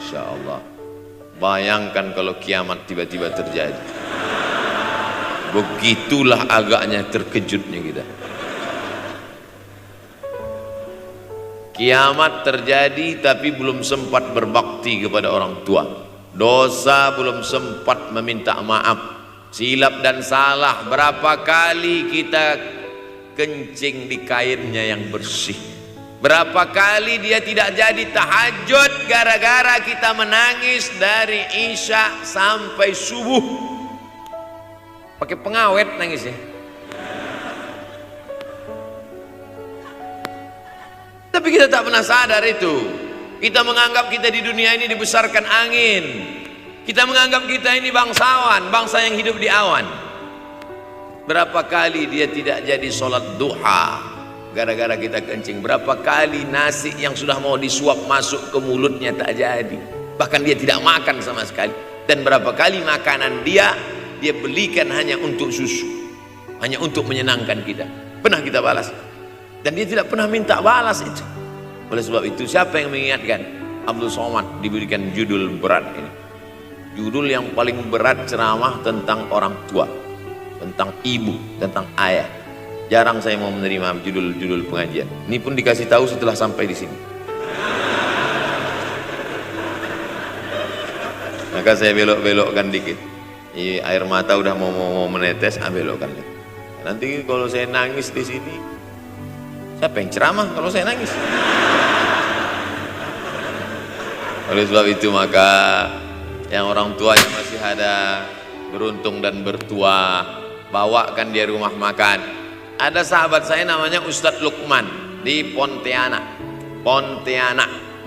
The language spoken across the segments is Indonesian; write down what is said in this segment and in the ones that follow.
Masya Allah. Bayangkan kalau kiamat tiba-tiba terjadi. Begitulah agaknya terkejutnya kita. Kiamat terjadi tapi belum sempat berbakti kepada orang tua. Dosa belum sempat meminta maaf. Silap dan salah berapa kali kita kencing di kainnya yang bersih. Berapa kali dia tidak jadi tahajud gara-gara kita menangis dari Isya sampai subuh. Pakai pengawet nangisnya. Tapi kita tak pernah sadar itu. Kita menganggap kita di dunia ini dibesarkan angin. Kita menganggap kita ini bangsawan, bangsa yang hidup di awan. Berapa kali dia tidak jadi sholat duha gara-gara kita kencing. Berapa kali nasi yang sudah mau disuap masuk ke mulutnya tak jadi. Bahkan dia tidak makan sama sekali. Dan berapa kali makanan dia belikan hanya untuk susu, hanya untuk menyenangkan kita. Pernah kita balas. Dan dia tidak pernah minta balas itu. Oleh sebab itu siapa yang mengingatkan? Abdul Somad diberikan judul berat ini. Judul yang paling berat ceramah tentang orang tua, tentang ibu, tentang ayah. Jarang saya mau menerima judul-judul pengajian. Ini pun dikasih tahu setelah sampai di sini. Maka saya belok-belokkan dikit. Air mata udah mau menetes, belokkan. Nanti kalau saya nangis di sini, siapa yang ceramah kalau saya nangis? Oleh sebab itu maka yang orang tua yang masih ada beruntung dan bertua, bawakan dia rumah makan. Ada sahabat saya namanya Ustadz Lukman di Pontianak,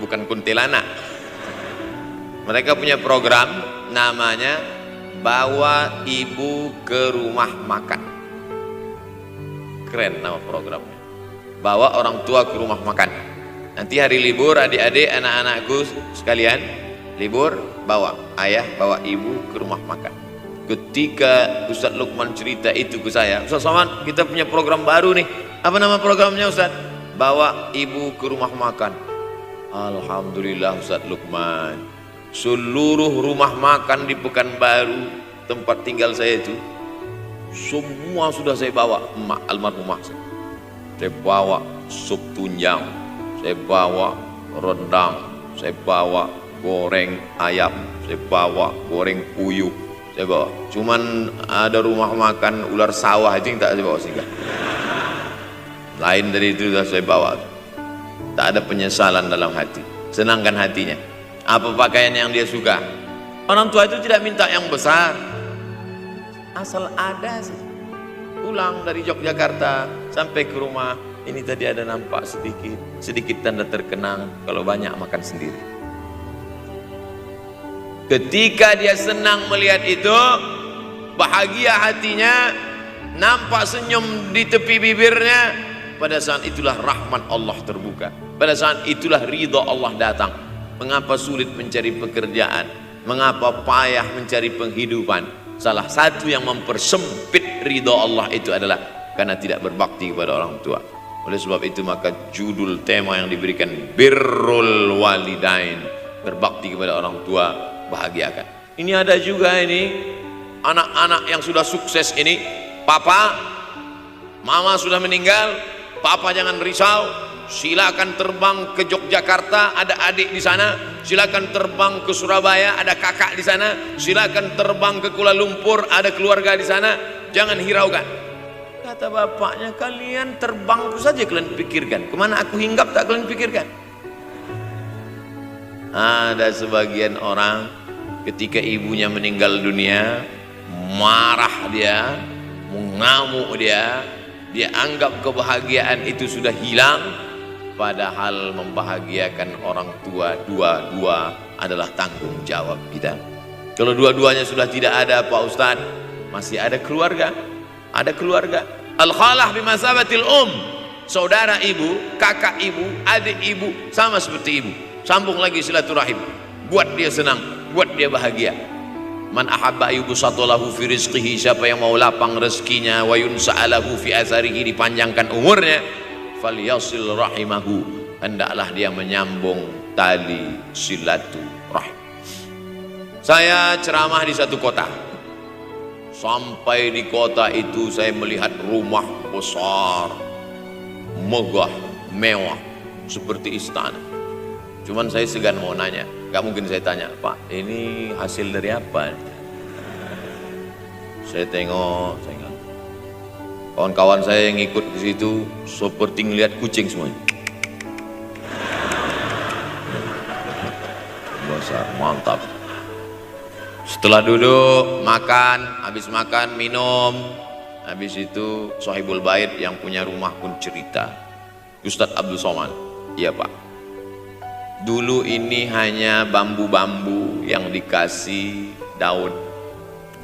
bukan Kuntilanak. Mereka punya program namanya Bawa Ibu ke Rumah Makan. Keren nama programnya. Bawa orang tua ke rumah makan. Nanti hari libur adik-adik anak-anakku sekalian libur, bawa ayah bawa ibu ke rumah makan. Ketika Ustadz Lukman cerita itu ke saya, Ustadz Somad kita punya program baru nih. Apa nama programnya Ustadz? Bawa ibu ke rumah makan. Alhamdulillah Ustadz Lukman, seluruh rumah makan di Pekanbaru tempat tinggal saya itu semua sudah saya bawa. Almarhumah saya bawa sup tunjang, saya bawa rendang, saya bawa goreng ayam, saya bawa goreng puyuh, saya bawa. Cuman ada rumah makan ular sawah itu yang tak saya bawa singgah. Lain dari itu sudah saya bawa. Tak ada penyesalan dalam hati, senangkan hatinya. Apa pakaian yang dia suka? Orang tua itu tidak minta yang besar, asal ada sih. Pulang dari Yogyakarta sampai ke rumah, ini tadi ada nampak sedikit tanda terkenang. Kalau banyak makan sendiri. Ketika dia senang melihat itu, bahagia hatinya, nampak senyum di tepi bibirnya, pada saat itulah rahmat Allah terbuka. Pada saat itulah ridha Allah datang. Mengapa sulit mencari pekerjaan? Mengapa payah mencari penghidupan? Salah satu yang mempersempit ridha Allah itu adalah karena tidak berbakti kepada orang tua. Oleh sebab itu maka judul tema yang diberikan birrul walidain, berbakti kepada orang tua, bahagiakan. Ini ada juga ini anak-anak yang sudah sukses ini, papa, mama sudah meninggal, papa jangan risau, silakan terbang ke Yogyakarta, ada adik di sana, silakan terbang ke Surabaya, ada kakak di sana, silakan terbang ke Kuala Lumpur, ada keluarga di sana, jangan hiraukan. Kata bapaknya, kalian terbang itu saja kalian pikirkan, kemana aku hinggap tak kalian pikirkan. Ada sebagian orang ketika ibunya meninggal dunia, marah dia, mengamuk dia anggap kebahagiaan itu sudah hilang. Padahal membahagiakan orang tua dua-dua adalah tanggung jawab kita. Kalau dua-duanya sudah tidak ada Pak Ustadz, masih ada keluarga. Ada keluarga. Al-khalah bimasabatil saudara ibu, kakak ibu, adik ibu, sama seperti ibu. Sambung lagi silaturahim, buat dia senang, buat dia bahagia. Man ahabba yubsatalahu fi rizqihi, siapa yang mau lapang rezekinya, wa yunsa'alahu fi atharihi, dipanjangkan umurnya, falyasil rahimahu, hendaklah dia menyambung tali silaturahim. Bismillahirrahmanirrahim. Saya ceramah di satu kota. Sampai di kota itu saya melihat rumah besar, megah, mewah, seperti istana. Cuman saya segan mau nanya, gak mungkin saya tanya, Pak, ini hasil dari apa? Saya tengok, kawan-kawan saya yang ikut di situ seperti ngelihat kucing semuanya. Besar, mantap. Setelah duduk, makan, habis makan, minum, habis itu Sohibul Bait yang punya rumah pun cerita, Ustadz Abdul Somad, iya Pak, dulu ini hanya bambu-bambu yang dikasih daun,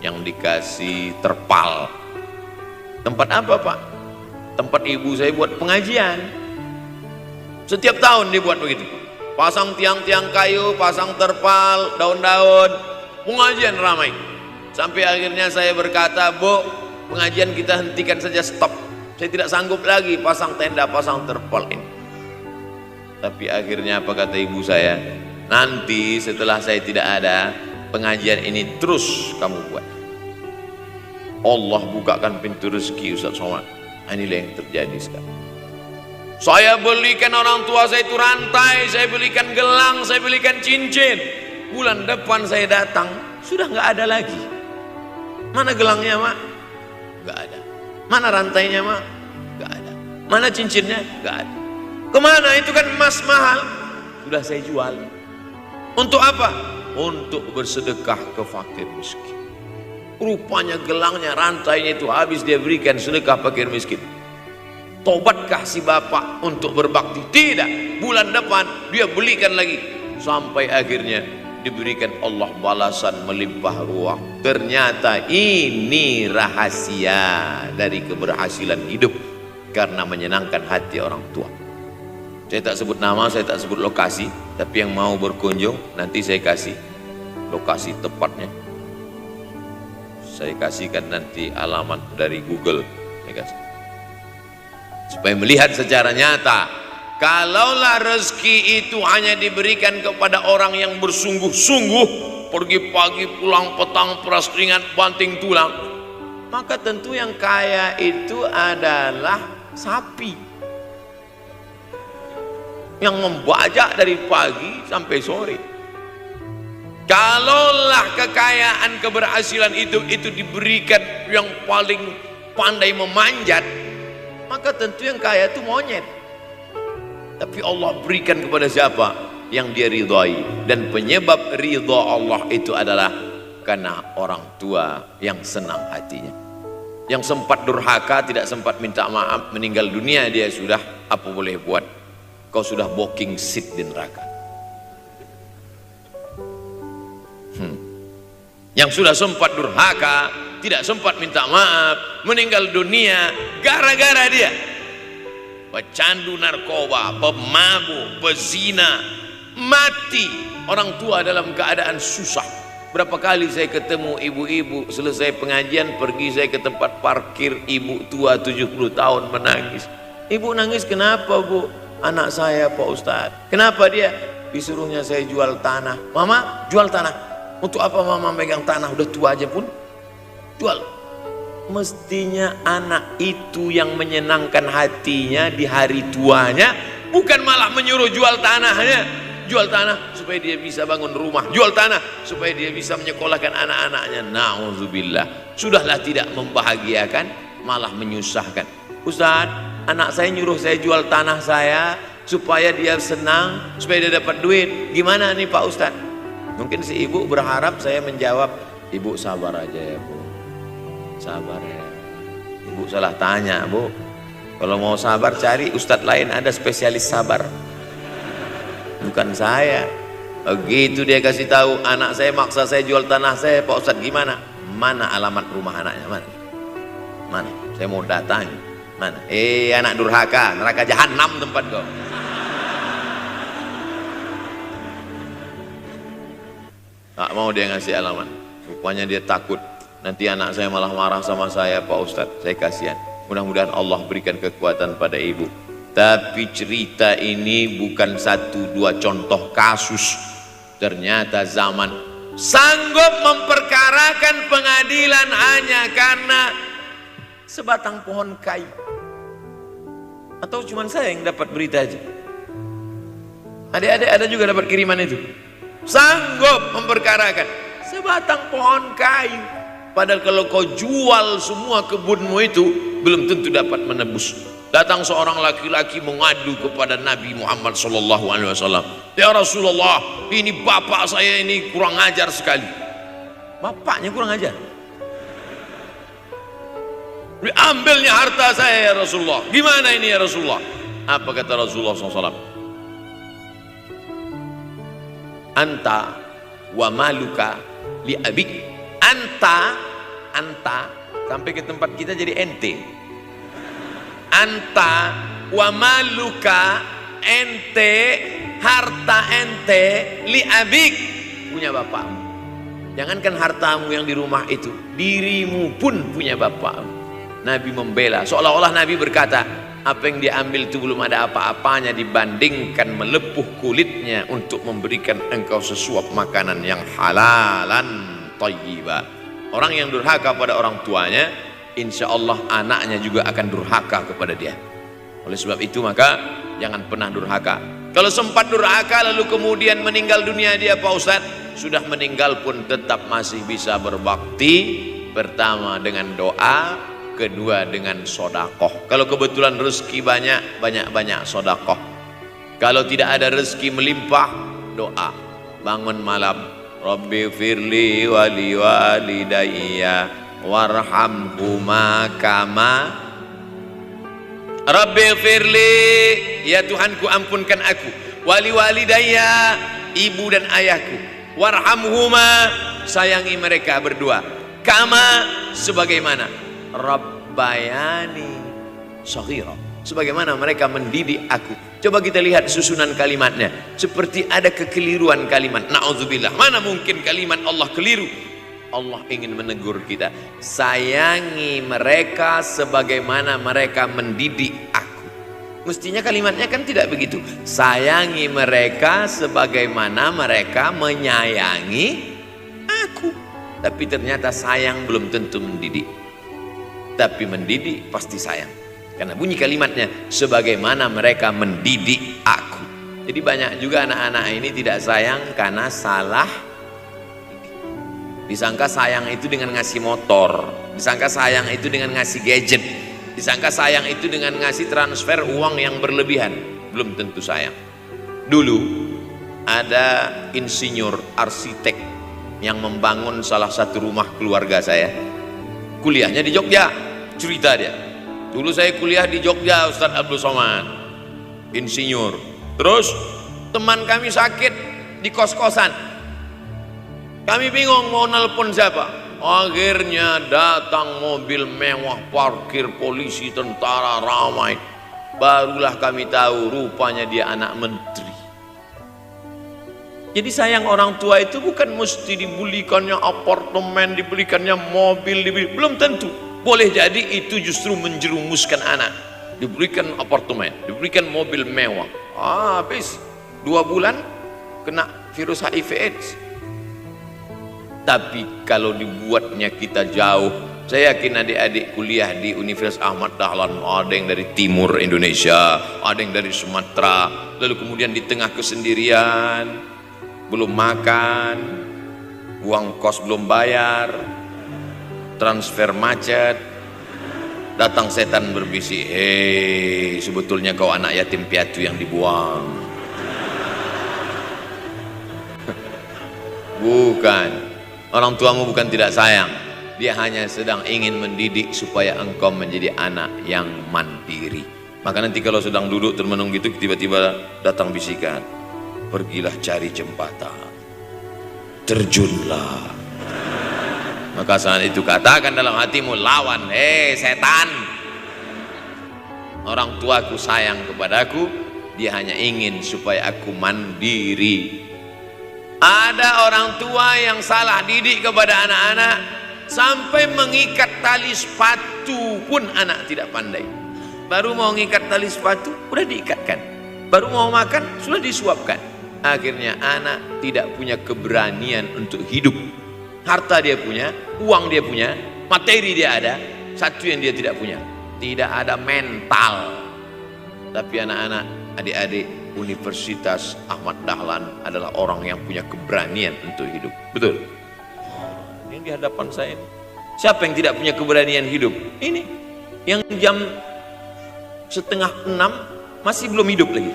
yang dikasih terpal. Tempat apa Pak? Tempat ibu saya buat pengajian. Setiap tahun dibuat begitu, pasang tiang-tiang kayu, pasang terpal, daun-daun, pengajian ramai. Sampai akhirnya saya berkata, Bu, pengajian kita hentikan saja, stop. Saya tidak sanggup lagi pasang tenda, pasang terpal ini. Tapi akhirnya apa kata ibu saya? Nanti setelah saya tidak ada, pengajian ini terus kamu buat. Allah bukakan pintu rezeki Ustaz Somad. Inilah yang terjadi sekarang. Saya belikan orang tua saya itu rantai, saya belikan gelang, saya belikan cincin. Bulan depan saya datang, sudah nggak ada lagi. Mana gelangnya Mak? Nggak ada. Mana rantainya Mak? Nggak ada. Mana cincinnya? Nggak ada. Kemana? Itu kan emas mahal. Sudah saya jual. Untuk apa? Untuk bersedekah ke fakir miskin. Rupanya gelangnya, rantainya itu habis dia berikan sedekah fakir miskin. Tobatkah si bapak untuk berbakti? Tidak. Bulan depan dia belikan lagi. Sampai akhirnya diberikan Allah balasan melimpah ruah. Ternyata ini rahasia dari keberhasilan hidup, karena menyenangkan hati orang tua. Saya tak sebut nama, saya tak sebut lokasi, tapi yang mau berkunjung nanti saya kasih lokasi tepatnya. Saya kasihkan nanti alamat dari Google, saya kasih, supaya melihat secara nyata. Kalaulah rezeki itu hanya diberikan kepada orang yang bersungguh-sungguh, pergi pagi pulang petang, peras keringat, banting tulang, maka tentu yang kaya itu adalah sapi yang membajak dari pagi sampai sore. Kalaulah kekayaan, keberhasilan itu diberikan yang paling pandai memanjat, maka tentu yang kaya itu monyet. Tapi Allah berikan kepada siapa? Yang dia ridhai. Dan penyebab ridha Allah itu adalah karena orang tua yang senang hatinya. Yang sempat durhaka, tidak sempat minta maaf, meninggal dunia dia sudah, apa boleh buat? Kau sudah booking seat di neraka. Yang sudah sempat durhaka, tidak sempat minta maaf, meninggal dunia gara-gara dia pecandu narkoba, pemabuk, pezina, mati. Orang tua dalam keadaan susah. Berapa kali saya ketemu ibu-ibu selesai pengajian, pergi saya ke tempat parkir, ibu tua 70 tahun menangis. Ibu nangis kenapa Bu? Anak saya Pak Ustadz. Kenapa dia? Disuruhnya saya jual tanah. Mama jual tanah. Untuk apa mama megang tanah, udah tua aja pun jual. Mestinya anak itu yang menyenangkan hatinya di hari tuanya, bukan malah menyuruh jual tanahnya. Jual tanah supaya dia bisa bangun rumah, jual tanah supaya dia bisa menyekolahkan anak-anaknya. Na'udzubillah. Sudahlah tidak membahagiakan, malah menyusahkan. Ustaz, anak saya nyuruh saya jual tanah saya supaya dia senang, supaya dia dapat duit. Gimana nih Pak Ustaz? Mungkin si ibu berharap saya menjawab, ibu sabar aja ya Bu, sabar ya. Ibu salah tanya Bu, kalau mau sabar cari ustadz lain, ada spesialis sabar, bukan saya. Begitu dia kasih tahu, anak saya maksa saya jual tanah saya, Pak Ustadz gimana? Mana alamat rumah anaknya? Mana? Saya mau datang. Mana? Anak durhaka, neraka jahanam tempat kau. Tak mau dia ngasih alamat. Rupanya dia takut nanti anak saya malah marah sama saya Pak Ustadz. Saya kasihan. Mudah-mudahan Allah berikan kekuatan pada ibu. Tapi cerita ini bukan 1-2 contoh kasus. Ternyata zaman sanggup memperkarakan pengadilan hanya karena sebatang pohon kayu. Atau cuma saya yang dapat berita aja? Adik-adik ada juga dapat kiriman itu? Sanggup memperkarakan sebatang pohon kayu. Padahal kalau kau jual semua kebunmu itu, belum tentu dapat menebus. Datang seorang laki-laki mengadu kepada Nabi Muhammad SAW. Ya Rasulullah, ini bapak saya ini kurang ajar sekali. Bapaknya kurang ajar? Diambilnya harta saya ya Rasulullah. Gimana ini ya Rasulullah? Apa kata Rasulullah SAW? Anta wa maluka li abik. Anta sampai ke tempat kita jadi ente. Anta wa maluka, ente, harta ente, li abik, punya bapakmu. Jangankan hartamu yang di rumah itu, dirimu pun punya bapakmu. Nabi membela, seolah-olah Nabi berkata, apa yang diambil itu belum ada apa-apanya dibandingkan melepuh kulitnya untuk memberikan engkau sesuap makanan yang halalan thayyibah. Orang yang durhaka pada orang tuanya, insya Allah anaknya juga akan durhaka kepada dia. Oleh sebab itu maka jangan pernah durhaka. Kalau sempat durhaka lalu kemudian meninggal dunia dia Pak Ustadz, sudah meninggal pun tetap masih bisa berbakti. Pertama dengan doa, kedua dengan sodakoh. Kalau kebetulan rezeki banyak sodakoh. Kalau tidak ada rezeki melimpah, doa. Bangun malam, Rabbi firli wali walidayya warhamhuma kama Rabbi firli, ya Tuhanku ampunkan aku, wali walidayya, ibu dan ayahku, warhamhuma, sayangi mereka berdua, kama, sebagaimana Rabbayani shaghira, sebagaimana mereka mendidik aku. Coba kita lihat susunan kalimatnya, seperti ada kekeliruan kalimat. Na'udzubillah, mana mungkin kalimat Allah keliru? Allah ingin menegur kita, sayangi mereka sebagaimana mereka mendidik aku. Mestinya kalimatnya kan tidak begitu, sayangi mereka sebagaimana mereka menyayangi aku. Tapi ternyata sayang belum tentu mendidik, tapi mendidik pasti sayang. Karena bunyi kalimatnya, sebagaimana mereka mendidik aku. Jadi banyak juga anak-anak ini tidak sayang karena salah. Disangka sayang itu dengan ngasih motor, disangka sayang itu dengan ngasih gadget, disangka sayang itu dengan ngasih transfer uang yang berlebihan. Belum tentu sayang. Dulu ada insinyur arsitek yang membangun salah satu rumah keluarga saya. Kuliahnya di Jogja, cerita dia. Dulu saya kuliah di Jogja, Ustadz Abdul Somad, insinyur. Terus teman kami sakit di kos-kosan. Kami bingung mau nelpon siapa. Akhirnya datang mobil mewah, parkir polisi, tentara, ramai. Barulah kami tahu rupanya dia anak menteri. Jadi sayang orang tua itu bukan mesti dibelikannya apartemen, dibelikannya mobil, belum tentu. Boleh jadi itu justru menjerumuskan anak. Diberikan apartemen, diberikan mobil mewah. Habis 2 bulan kena virus HIV AIDS. Tapi kalau dibuatnya kita jauh, saya yakin adik-adik kuliah di Universitas Ahmad Dahlan, ada yang dari timur Indonesia, ada yang dari Sumatera, lalu kemudian di tengah kesendirian, belum makan, uang kos belum bayar, transfer macet, datang setan berbisik, hei sebetulnya kau anak yatim piatu yang dibuang. Bukan. Orang tuamu bukan tidak sayang, dia hanya sedang ingin mendidik supaya engkau menjadi anak yang mandiri. Maka nanti kalau sedang duduk termenung gitu, tiba-tiba datang bisikan, pergilah cari jembatan, terjunlah. Maka saat itu katakan dalam hatimu, lawan, setan. Orang tuaku sayang kepadaku, dia hanya ingin supaya aku mandiri. Ada orang tua yang salah didik kepada anak-anak, sampai mengikat tali sepatu pun anak tidak pandai. Baru mau mengikat tali sepatu, sudah diikatkan. Baru mau makan, sudah disuapkan. Akhirnya anak tidak punya keberanian untuk hidup. Harta dia punya, uang dia punya, materi dia ada, satu yang dia tidak punya, tidak ada mental. Tapi anak-anak, adik-adik Universitas Ahmad Dahlan adalah orang yang punya keberanian untuk hidup. Betul? Ini di hadapan saya. Siapa yang tidak punya keberanian hidup? Ini yang jam 5:30 masih belum hidup lagi.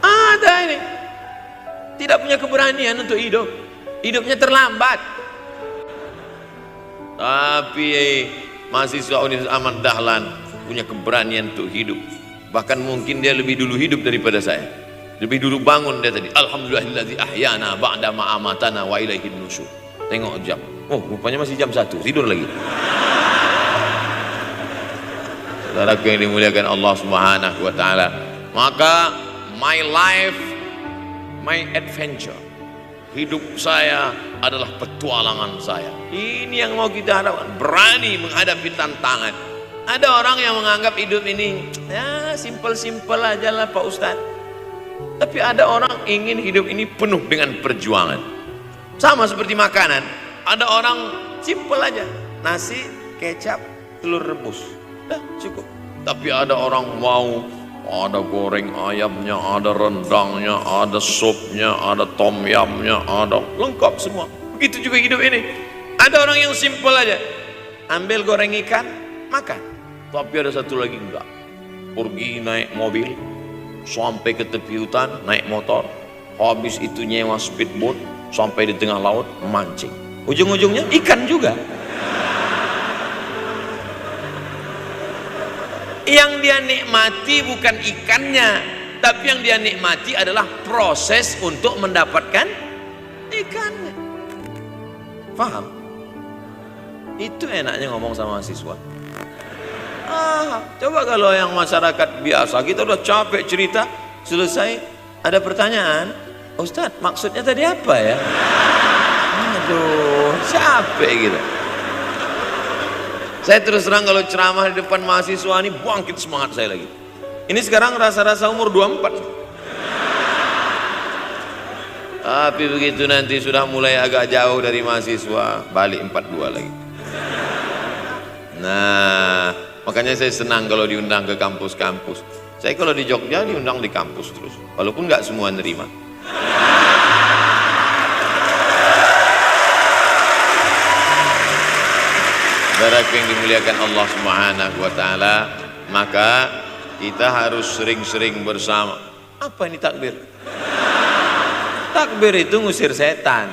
Ada ini tidak punya keberanian untuk hidup, hidupnya terlambat. Tapi mahasiswa Universitas Ahmad Dahlan punya keberanian untuk hidup. Bahkan mungkin dia lebih dulu hidup daripada saya. Lebih dulu bangun dia tadi. Alhamdulillahillazi ahyana ba'da ma amatana wa ilaihin nusyur. Tengok jam. Oh, rupanya masih jam 1, tidur lagi. Saudaraku yang dimuliakan Allah Subhanahu wa taala. Maka my life, my adventure. Hidup saya adalah petualangan saya. Ini yang mau kita harapkan, berani menghadapi tantangan. Ada orang yang menganggap hidup ini ya simpel-simpel aja lah Pak Ustadz. Tapi ada orang ingin hidup ini penuh dengan perjuangan. Sama seperti makanan. Ada orang simpel aja, nasi, kecap, telur rebus, dah cukup. Tapi ada orang mau ada goreng ayamnya, ada rendangnya, ada supnya, ada tom yamnya, ada lengkap semua. Begitu juga hidup ini. Ada orang yang simpel aja, ambil goreng ikan, makan. Tapi ada satu lagi enggak, pergi naik mobil sampai ke tepi hutan, naik motor, habis itu nyewa speedboat sampai di tengah laut mancing. Ujung-ujungnya ikan juga. Yang dia nikmati bukan ikannya, tapi yang dia nikmati adalah proses untuk mendapatkan ikannya. Paham? Itu enaknya ngomong sama mahasiswa. Coba kalau yang masyarakat biasa, kita udah capek cerita, selesai ada pertanyaan, Ustadz maksudnya tadi apa ya? Aduh, capek gitu. Saya terus terang kalau ceramah di depan mahasiswa ini bangkit semangat saya lagi. Ini sekarang rasa-rasa umur 24. Tapi begitu nanti sudah mulai agak jauh dari mahasiswa, balik 42 lagi. Nah, makanya saya senang kalau diundang ke kampus-kampus. Saya kalau di Jogja diundang di kampus terus, walaupun nggak semua nerima. Saudaraku yang dimuliakan Allah Subhanahu wa taala, maka kita harus sering-sering bersama. Apa ini takbir? Takbir itu ngusir setan.